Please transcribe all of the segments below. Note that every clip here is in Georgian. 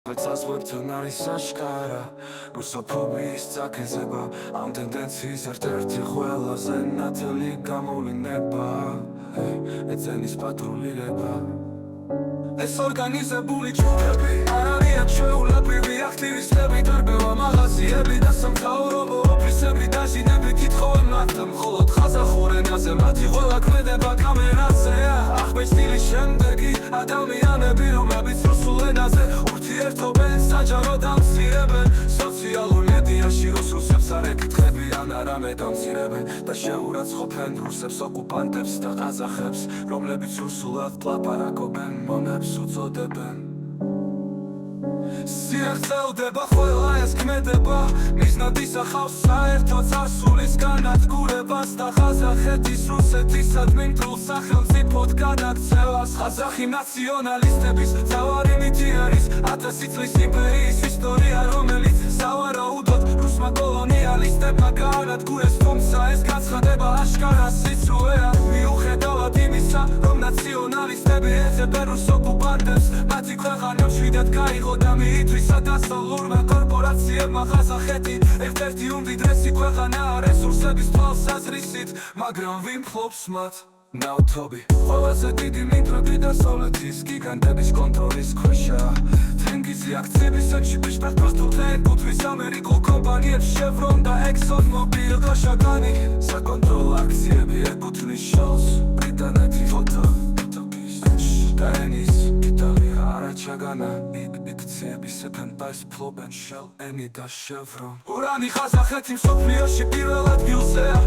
Bezazwórton არის აშკარა რუსოფობიის წაქეზება ამ ტენდენციის ერთ-ერთი ყველაზე ნათელი გამოვლინება ეცენის პატრულირება ეს ორგანიზებული ჯგუფები არ არიან ჩვეულებრივი აქტივისტები დარბევა მაღაზიები და სამთავრობო ოფისები დაჟინები კითხოვენ მათთან მხოლოდ ხაზახურ ენაზე მათი ყველა ქმედება კამერაზეა აღბეჭდილი შემდეგი ადამიანები რომლებიც რუსულ ენაზე ურთიერთობენ საჯაროდ ამცირებენ სოციალურ მედიაში რუსებს არ ეკითხებიან არამე დამცირებენ და შეურაცხყოფენ რუსებს ოკუპანტებს და ყაზახებს რომლებიც რუსულად ლაპარაკობენ მონებს უწოდებენ სიახწევდება ყველა ეს ქმედება მიზნად ისახავს საერთო წარსულის განადგურებას და ყაზახეთის რუსეთისადმი მტრულ სახელმწიფოდ გადაქცევას ყაზახი ნაციონალისტების მთავარი მითი არის 1000 წლის იმპერიის ისტორია რომელიც სავარაუდოდ რუსმა კოლონიალისტებმა გაანადგურეს თუმცა ეს განცხადება აშკარა სიცრუეა მიუხედავად იმისა რომ ნაციონალისტები ეძებენ რუს ოკუპანტებს მათი ქვეყანა მშვიდად გაიღო და მიიწვის სადასავლურმა კორპორაციებმა ყაზახეთი ერთ-ერთი უმდიდრესი ქვეყანაა რესურსების თვალსაზრისით მაგრამ ვინ ფლობს მათ ნავთობი ყველაზე დიდი მიწები დასავლეთის გიგანტების კონტროლის ქვეშაა თენგიზი აქციების საჩიპის პასპორტზე ეკუთვნის ამერიკულ კომპანიებს შევრონ და ექსონ მობილ გაშაგანი საკონტროლო აქციები ეკუთვნის შელს ბრიტანეთი და ენის იტალია არაჩაგანა იქციების ეფენბას ფლობენ შელ ენი და შევრონ ურანი ყაზახეთი მსოფლიოში პირველ ადგილზეა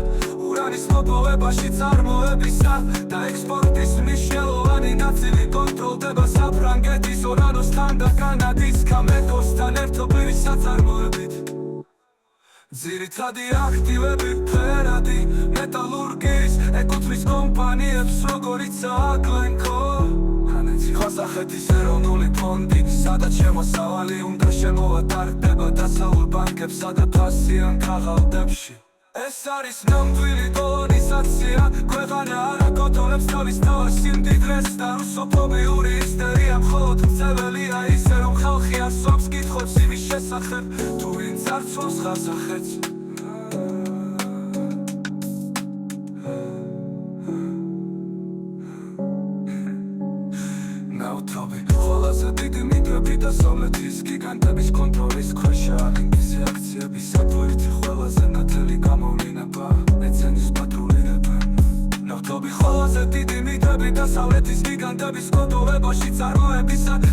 ურანის მოპოვებაში წარმოებისა და ექსპორტის მნიშვნელოვანი ნაწილი კონტროლდება საფრანგეთის ორანოსთან და კანადის კამეტოსთან ერთობლივი საწარმოებით ძირითადი აქტივები ფერადი მეტალურგიის ეკუთვნის კომპანიებს როგორიცაა გლენკო ყაზახეთის ეროვნული ფონდი სადაც შემოსავალი უნდა შემოვატარდება დასავლურ ბანკებსა და ფასიან ქაღალდებში ეს არის ნამდვილი კოლონიზაცია ქვეყანა არ აკონტროლებს თავის თავს სიმდიდრეს და რუსოფობიური ისტერია მხოლოდ მძეველია ისე რომ ხალხი ასობს კითხვებს იმის შესახებ თუ ვინ ძარცვავს ყაზახეთს ნავთობი ყველაზე დიდი მიწები დასავლეთის გიგანტების კონტროლის ქვეშაა თენგიზი აქციების ერთ-ერთი ყველაზე ნათელი გამოვლინება ეცენის პატრულირება ნავთობი ყველაზე დიდი მიწები დასავლეთის გიგანტების კონტროლებაში წარმოებისა